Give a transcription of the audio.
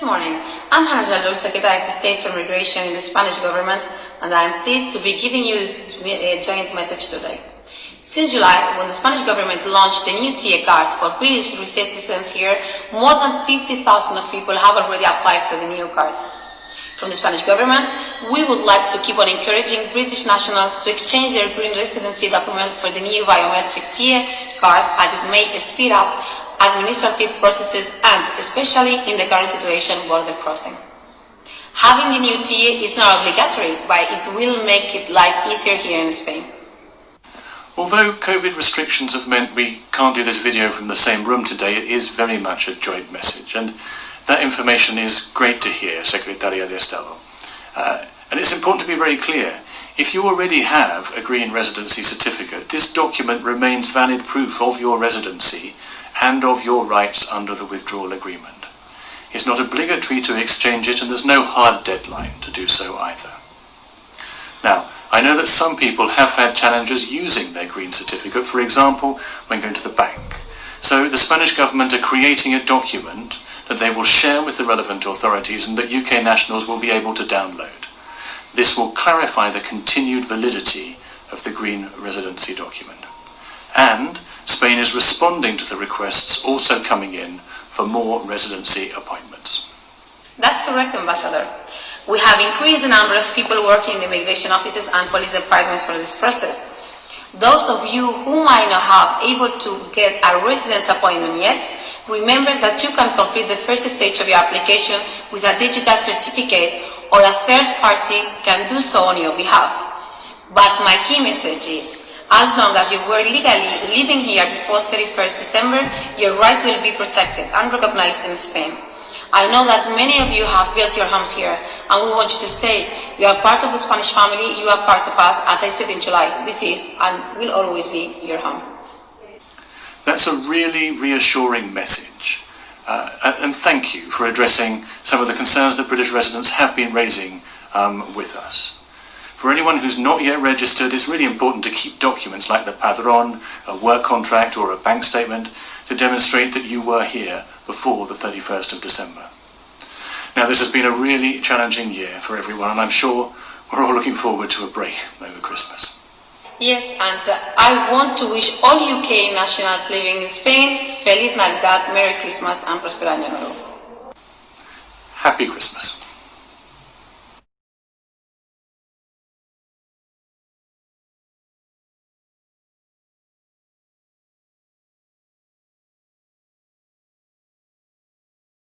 morning. I'm Hannah Jalloul, Secretary of State for Immigration in the Spanish government, and I'm pleased to be giving you this joint message today. Since July, when the Spanish government launched the new TA cards for British citizens here, more than 50,000 of people have already applied for the new card. From the Spanish government, we would like to keep on encouraging British nationals to exchange their green residency document for the new biometric TA card, as it may speed up administrative processes and, especially in the current situation, border crossing. Having the new TA is not obligatory, but it will make life easier here in Spain. Although COVID restrictions have meant we can't do this video from the same room today, it is very much a joint message, and that information is great to hear, Secretaria de Estado. And it's important to be very clear. If you already have a green residency certificate, this document remains valid proof of your residency and of your rights under the withdrawal agreement. It's not obligatory to exchange it, and there's no hard deadline to do so either. Now, I know that some people have had challenges using their green certificate, for example, when going to the bank. So the Spanish government are creating a document that they will share with the relevant authorities and that UK nationals will be able to download. This will clarify the continued validity of the green residency document. And Spain is responding to the requests also coming in for more residency appointments. That's correct, Ambassador. We have increased the number of people working in the immigration offices and police departments for this process. Those of you who might not have able to get a residence appointment yet, remember that you can complete the first stage of your application with a digital certificate, or a third party can do so on your behalf. But my key message is, as long as you were legally living here before 31st December, your rights will be protected and recognized in Spain. I know that many of you have built your homes here, and we want you to stay. You are part of the Spanish family, you are part of us. As I said in July, this is and will always be your home. That's a really reassuring message. And thank you for addressing some of the concerns that British residents have been raising with us. For anyone who's not yet registered, it's really important to keep documents like the Padrón, a work contract or a bank statement to demonstrate that you were here before the 31st of December. Now, this has been a really challenging year for everyone, and I'm sure we're all looking forward to a break over Christmas. Yes, and I want to wish all UK nationals living in Spain Feliz Navidad, Merry Christmas and Prospero Año Nuevo. Happy Christmas.